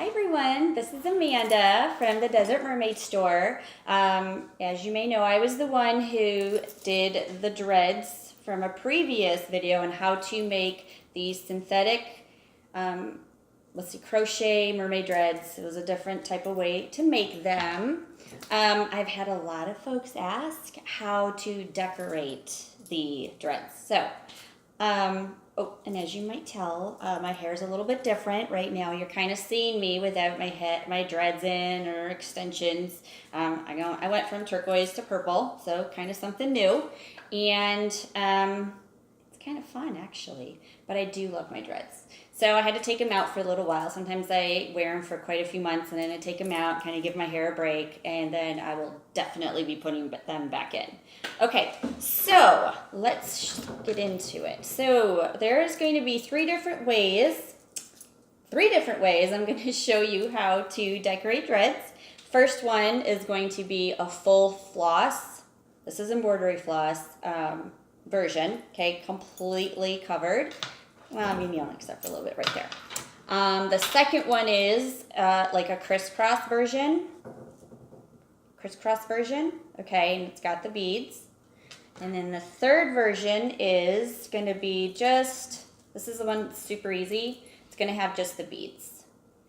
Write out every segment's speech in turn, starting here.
Hi everyone, this is Amanda from the Desert Mermaid store. As you may know, I was the one who did the dreads from a previous video on how to make these synthetic, crochet mermaid dreads. It was a different type of way to make them. I've had a lot of folks ask how to decorate the dreads. So, and as you might tell, my hair is a little bit different right now. You're kind of seeing me without my dreads in or extensions. I went from turquoise to purple, so kind of something new. And it's kind of fun, actually. But I do love my dreads. So I had to take them out for a little while. Sometimes I wear them for quite a few months, and then I take them out, kind of give my hair a break, and then I will definitely be putting them back in. Okay, so let's get into it. So there's going to be three different ways I'm going to show you how to decorate dreads. First one is going to be a full floss. This is embroidery floss version, okay, completely covered. Well, maybe except for a little bit right there. The second one is like a crisscross version, okay, and it's got the beads. And then the third version is going to be this is the one that's super easy. It's going to have just the beads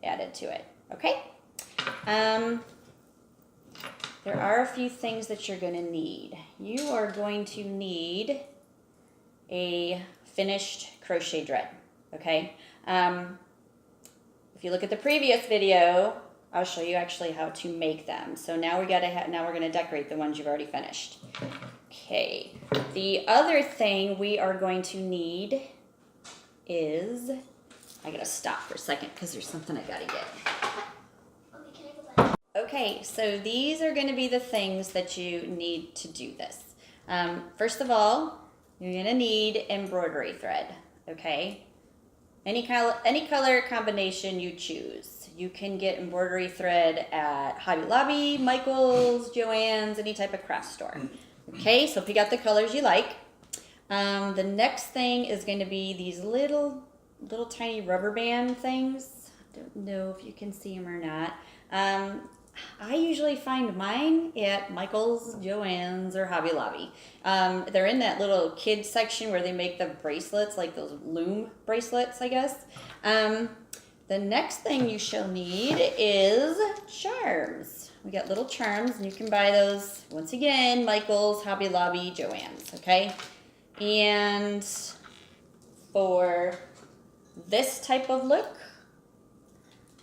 added to it, okay? There are a few things that you're going to need. You are going to need a finished crochet dread, okay? If you look at the previous video, I'll show you actually how to make them. So now we're going to decorate the ones you've already finished. Okay, the other thing we are going to need is, I gotta stop for a second because there's something I gotta get. Okay, so these are going to be the things that you need to do this. First of all, you're going to need embroidery thread, okay? Any color combination you choose. You can get embroidery thread at Hobby Lobby, Michael's, Joann's, any type of craft store. Okay, so pick out the colors you like. The next thing is going to be these little tiny rubber band things. I don't know if you can see them or not. I usually find mine at Michael's, Joann's, or Hobby Lobby. They're in that little kids section where they make the bracelets, like those loom bracelets, I guess. The next thing you shall need is charms. We got little charms, and you can buy those, once again, Michael's, Hobby Lobby, Joann's, okay? And for this type of look,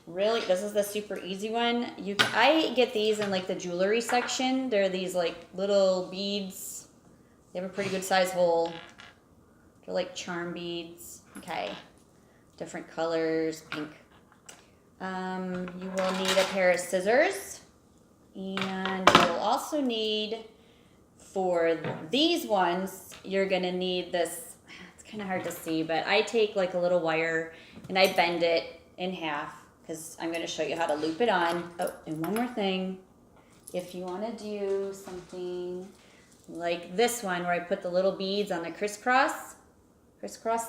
really, this is the super easy one. I get these in like the jewelry section. They're these like little beads. They have a pretty good size hole. They're like charm beads. Okay. Different colors, pink. You will need a pair of scissors. And you will also need, for these ones, you're going to need this. It's kind of hard to see, but I take like a little wire and I bend it in half, because I'm going to show you how to loop it on. Oh, and one more thing. If you want to do something like this one where I put the little beads on the crisscross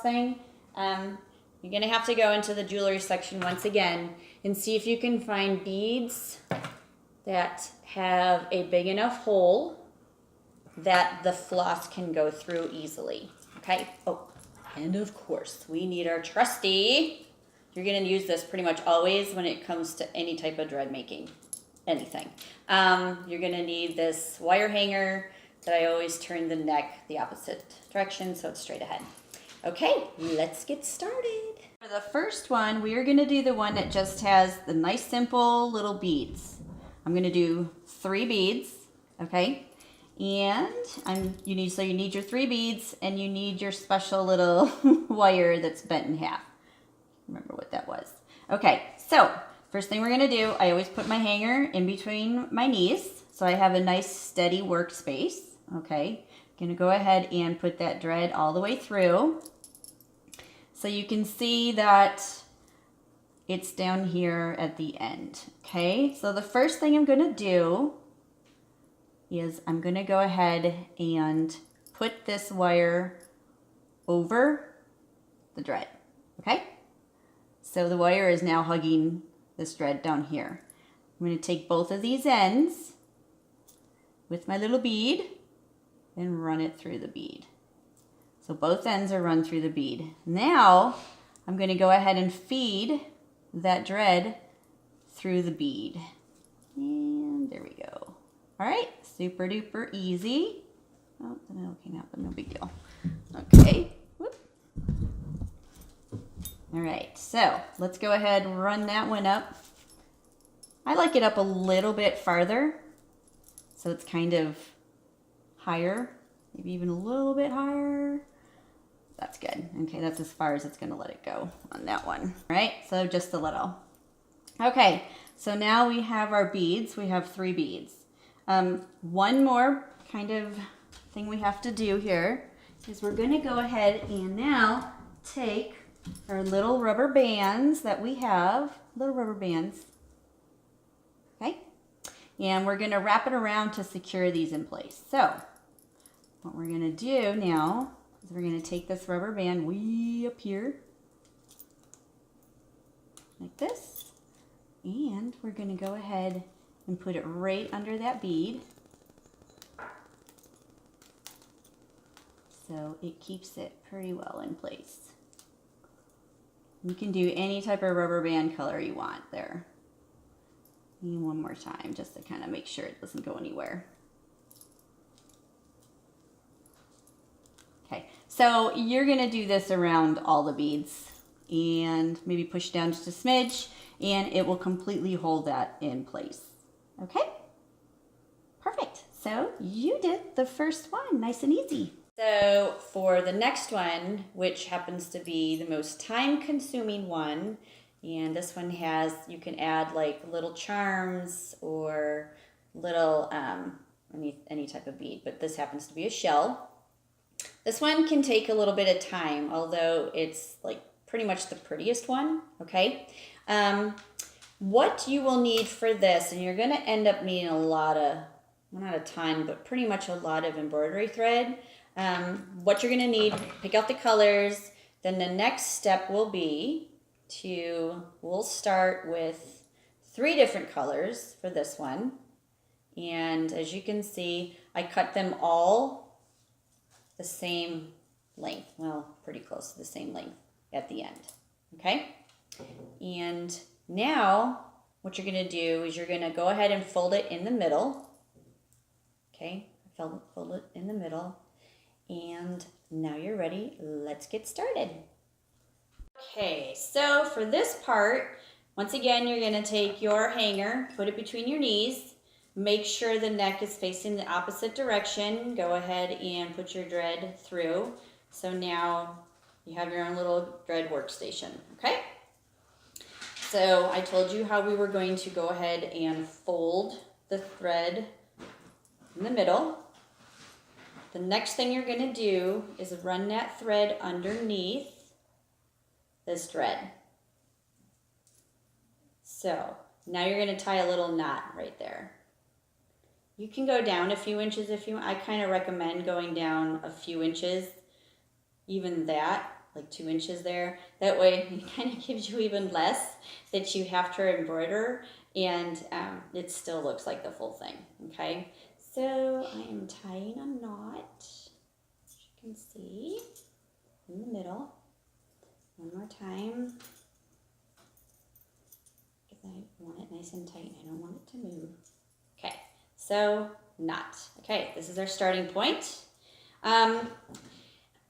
thing, you're going to have to go into the jewelry section once again and see if you can find beads that have a big enough hole that the floss can go through easily. Okay? Oh, and of course, we need our trusty. You're going to use this pretty much always when it comes to any type of dread making, anything. You're going to need this wire hanger that I always turn the neck the opposite direction so it's straight ahead. Okay, let's get started. For the first one, we are going to do the one that just has the nice simple little beads. I'm going to do 3 beads, okay? And you need your 3 beads, and you need your special little wire that's bent in half. Remember what that was. Okay, so first thing we're going to do, I always put my hanger in between my knees so I have a nice steady workspace. Okay, going to go ahead and put that dread all the way through. So you can see that it's down here at the end. Okay, so the first thing I'm going to do is I'm going to go ahead and put this wire over the dread. Okay? So the wire is now hugging this thread down here. I'm going to take both of these ends with my little bead and run it through the bead. So both ends are run through the bead. Now I'm going to go ahead and feed that thread through the bead. And there we go. All right, super duper easy. Oh, the middle came out, but no big deal. Okay. Whoop. All right, so let's go ahead and run that one up. I like it up a little bit farther, so it's kind of higher, maybe even a little bit higher. That's good. Okay, that's as far as it's gonna let it go on that one. All right, so just a little. Okay, so now we have our beads. We have 3 beads. One more kind of thing we have to do here is we're gonna go ahead and now take our little rubber bands that we have, little rubber bands, okay? And we're gonna wrap it around to secure these in place. So what we're gonna do now is we're gonna take this rubber band way up here, like this, and we're gonna go ahead and put it right under that bead. So it keeps it pretty well in place. You can do any type of rubber band color you want there. And one more time, just to kind of make sure it doesn't go anywhere. Okay, so you're gonna do this around all the beads and maybe push down just a smidge and it will completely hold that in place. Okay, perfect. So you did the first one, nice and easy. So for the next one, which happens to be the most time-consuming one, and this one has, you can add like little charms or little, any type of bead, but this happens to be a shell. This one can take a little bit of time, although it's like pretty much the prettiest one, okay? What you will need for this, and you're gonna end up needing a lot of, well, not a ton, but pretty much a lot of embroidery thread. What you're gonna need, pick out the colors, then the next step will be we'll start with 3 different colors for this one. And as you can see, I cut them all the same length, well, pretty close to the same length at the end, okay? And now what you're gonna do is you're gonna go ahead and fold it in the middle, okay? Fold it in the middle. And now you're ready, let's get started. Okay, so for this part, once again, you're gonna take your hanger, put it between your knees, make sure the neck is facing the opposite direction. Go ahead and put your thread through. So now you have your own little thread workstation, okay? So I told you how we were going to go ahead and fold the thread in the middle. The next thing you're going to do is run that thread underneath this thread. So now you're going to tie a little knot right there. You can go down a few inches if you want. I kind of recommend going down a few inches, even that, like 2 inches there. That way it kind of gives you even less that you have to embroider, and it still looks like the full thing, okay? So I am tying a knot, as you can see, in the middle. One more time, because I want it nice and tight and I don't want it to move. Okay, so knot. Okay, this is our starting point.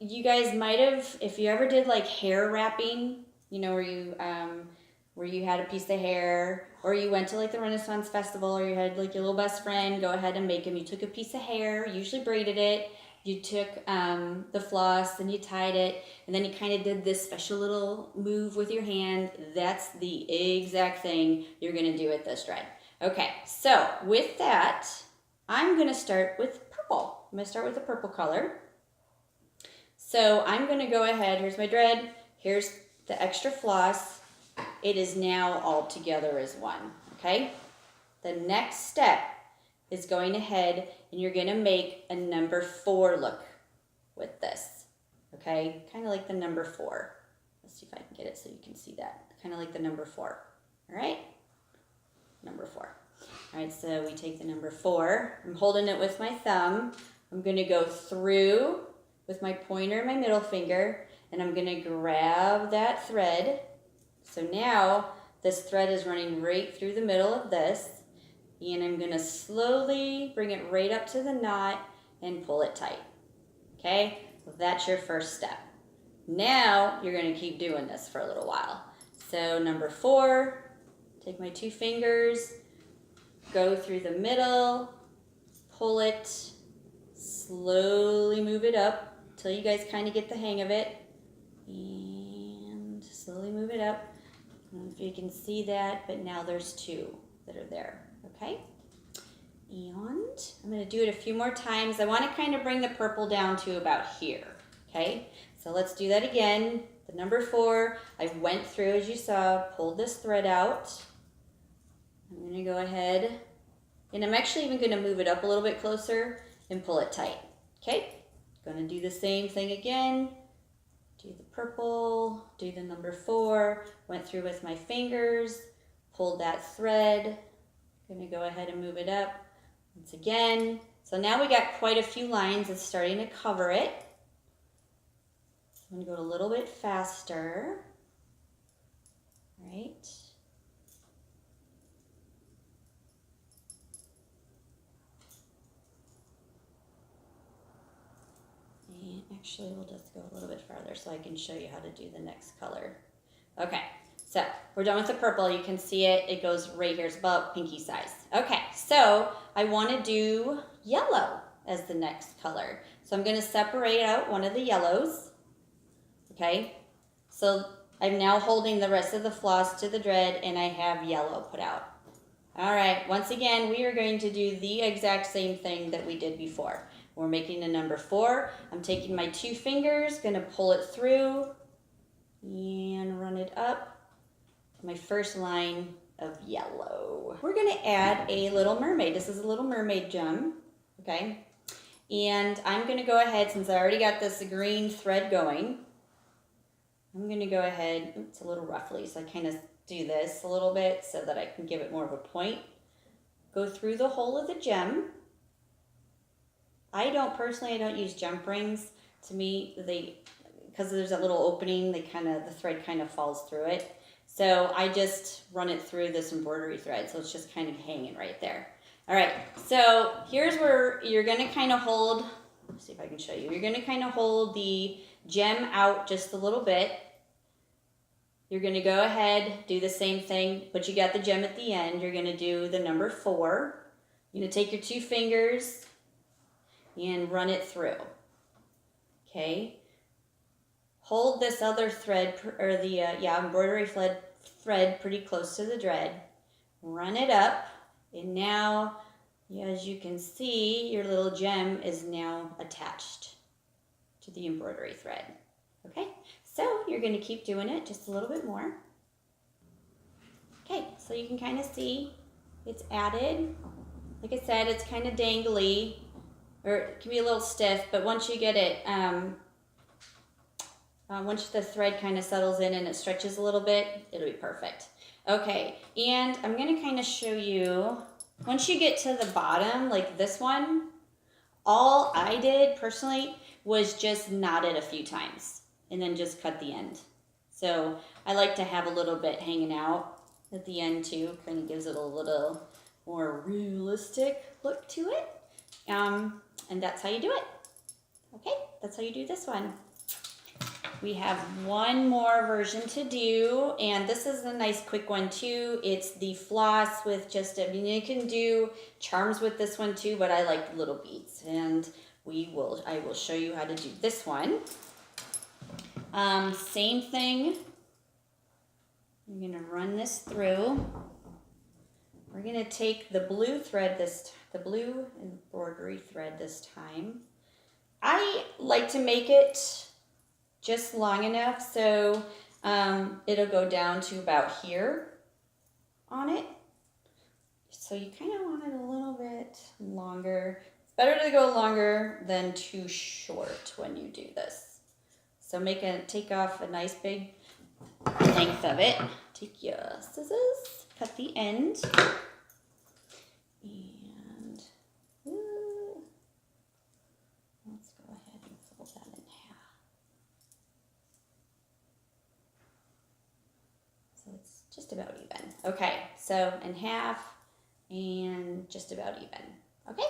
You guys might have, if you ever did like hair wrapping, you know, where you had a piece of hair, or you went to like the Renaissance Festival, or you had like your little best friend go ahead and make them. You took a piece of hair, usually braided it, you took the floss and you tied it, and then you kind of did this special little move with your hand. That's the exact thing you're gonna do with this thread. Okay, so with that, I'm gonna start with purple. I'm gonna start with the purple color. So I'm gonna go ahead, here's my thread, here's the extra floss. It is now all together as one, okay? The next step is going ahead and you're gonna make a number 4 look with this, okay? Kind of like the number 4. Let's see if I can get it so you can see that. Kind of like the number 4, all right? All right, so we take the number 4. I'm holding it with my thumb. I'm going to go through with my pointer and my middle finger, and I'm going to grab that thread. So now this thread is running right through the middle of this, and I'm going to slowly bring it right up to the knot and pull it tight. Okay, so that's your first step. Now you're going to keep doing this for a little while. So number 4, take my 2 fingers, go through the middle, pull it, slowly move it up till you guys kind of get the hang of it, and slowly move it up. I don't know if you can see that, but now there's 2 that are there, okay? And I'm going to do it a few more times. I want to kind of bring the purple down to about here, okay? So let's do that again. The number 4, I went through, as you saw, pulled this thread out. I'm going to go ahead, and I'm actually even going to move it up a little bit closer and pull it tight, okay? Going to do the same thing again. Do the purple, do the number 4, went through with my fingers, pulled that thread. Going to go ahead and move it up once again. So now we got quite a few lines. It's starting to cover it. So I'm going to go a little bit faster. Right. And actually, we'll just go a little bit farther so I can show you how to do the next color. Okay. So we're done with the purple. You can see it. It goes right here. It's about pinky size. Okay, so I want to do yellow as the next color. So I'm going to separate out one of the yellows. Okay, so I'm now holding the rest of the floss to the dread, and I have yellow put out. All right, once again, we are going to do the exact same thing that we did before. We're making a number 4. I'm taking my 2 fingers, going to pull it through and run it up. My first line of yellow. We're going to add a little mermaid. This is a little mermaid gem, okay? And I'm going to go ahead, since I already got this green thread going, I'm going to go ahead, it's a little roughly, so I kind of do this a little bit so that I can give it more of a point. Go through the hole of the gem. I don't use jump rings. To me, because there's a little opening, the thread kind of falls through it. So I just run it through this embroidery thread, so it's just kind of hanging right there. All right, so here's where you're going to kind of hold, let's see if I can show you. You're going to kind of hold the gem out just a little bit. You're going to go ahead, do the same thing, but you got the gem at the end. You're going to do the number 4. You're going to take your 2 fingers and run it through, okay? Hold this other thread, or the embroidery thread pretty close to the dread. Run it up, and now, as you can see, your little gem is now attached to the embroidery thread. Okay, so you're going to keep doing it just a little bit more. Okay, so you can kind of see it's added. Like I said, it's kind of dangly, or it can be a little stiff, but once you get it, once the thread kind of settles in and it stretches a little bit, it'll be perfect. Okay, and I'm going to kind of show you, once you get to the bottom, like this one, all I did personally was just knot it a few times and then just cut the end. So I like to have a little bit hanging out at the end too, kind of gives it a little more realistic look to it. And that's how you do it. Okay, that's how you do this one. We have one more version to do, and this is a nice quick one too. It's the floss with you can do charms with this one too, but I like little beads, and I will show you how to do this one. Same thing. I'm gonna run this through. We're gonna take the blue thread the blue embroidery thread this time. I like to make it just long enough so it'll go down to about here on it. So you kind of want it a little bit longer. It's better to go longer than too short when you do this. So take off a nice big length of it. Take your scissors, cut the end. Okay, so in half and just about even. Okay,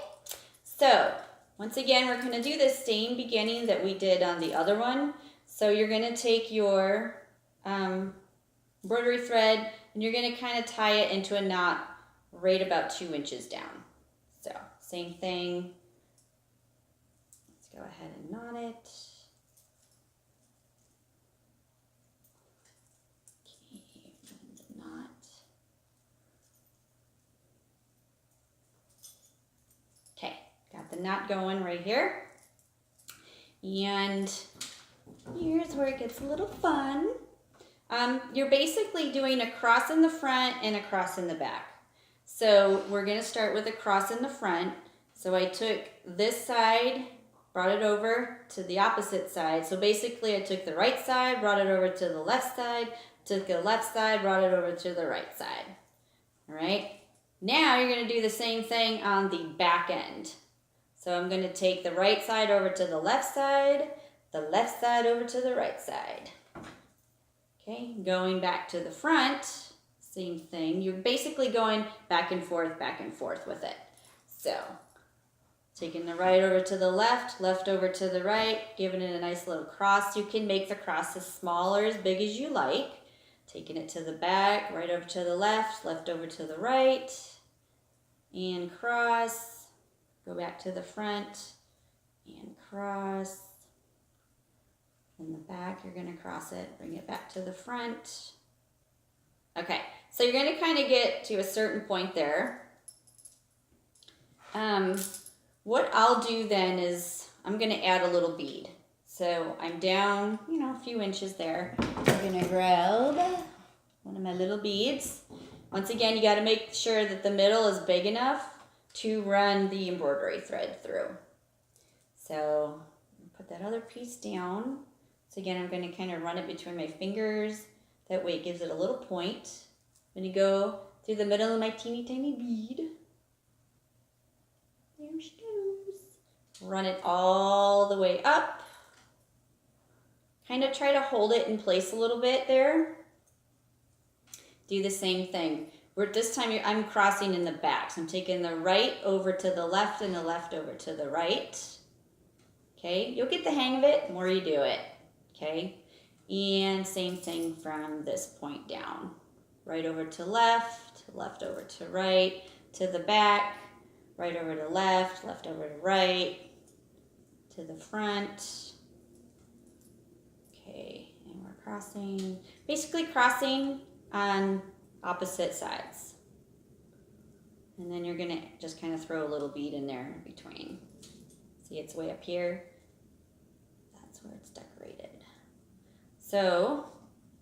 so once again, we're going to do the same beginning that we did on the other one. So you're going to take your embroidery thread and you're going to kind of tie it into a knot right about 2 inches down. So same thing. Let's go ahead and knot it. Okay, the knot. Okay, got the knot going right here. And here's where it gets a little fun. You're basically doing a cross in the front and a cross in the back. So we're going to start with a cross in the front. So I took this side, brought it over to the opposite side. So basically I took the right side, brought it over to the left side, took the left side, brought it over to the right side. All right. Now you're going to do the same thing on the back end. So I'm going to take the right side over to the left side over to the right side. Okay, going back to the front, same thing. You're basically going back and forth with it. So, taking the right over to the left over to the right, giving it a nice little cross. You can make the cross as small or as big as you like. Taking it to the back, right over to the left over to the right, and cross. Go back to the front, and cross. In the back, you're going to cross it, bring it back to the front. Okay, so you're going to kind of get to a certain point there. What I'll do then is I'm going to add a little bead. So I'm down, a few inches there. I'm going to grab one of my little beads. Once again, you got to make sure that the middle is big enough to run the embroidery thread through. So put that other piece down. So again, I'm going to kind of run it between my fingers. That way it gives it a little point. I'm going to go through the middle of my teeny tiny bead. There she goes. Run it all the way up. Kind of try to hold it in place a little bit there. Do the same thing. This time I'm crossing in the back. So I'm taking the right over to the left and the left over to the right. Okay, you'll get the hang of it the more you do it. Okay, and same thing from this point down. Right over to left over to right, to the back, right over to left over to right, to the front. Okay, and we're crossing, basically crossing on opposite sides. And then you're going to just kind of throw a little bead in there in between. See, it's way up here. That's where it's decorated. So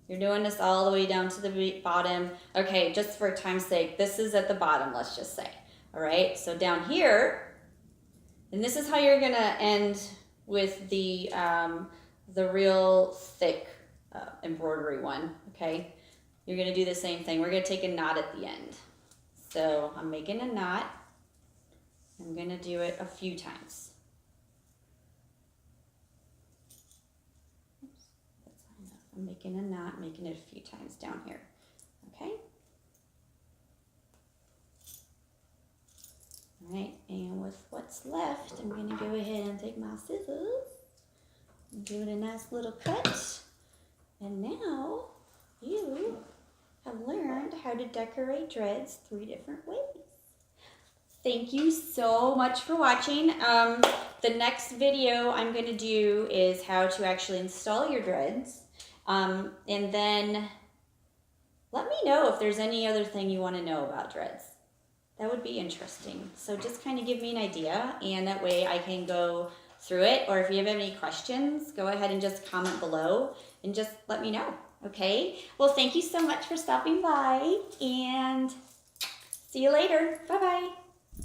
you're doing this all the way down to the bottom. Okay, just for time's sake, this is at the bottom, let's just say. All right, so down here, and this is how you're going to end with the real thick embroidery one, okay? You're going to do the same thing. We're going to take a knot at the end. So I'm making a knot. I'm going to do it a few times. Oops, that's not enough. I'm making a knot, making it a few times down here. Okay? All right, and with what's left, I'm going to go ahead and take my scissors and give it a nice little cut. And now you have learned how to decorate dreads 3 different ways. Thank you so much for watching. The next video I'm going to do is how to actually install your dreads. And then let me know if there's any other thing you want to know about dreads. That would be interesting. So just kind of give me an idea, and that way I can go through it. Or if you have any questions, go ahead and just comment below and just let me know. Okay? Well, thank you so much for stopping by, and see you later. Bye-bye.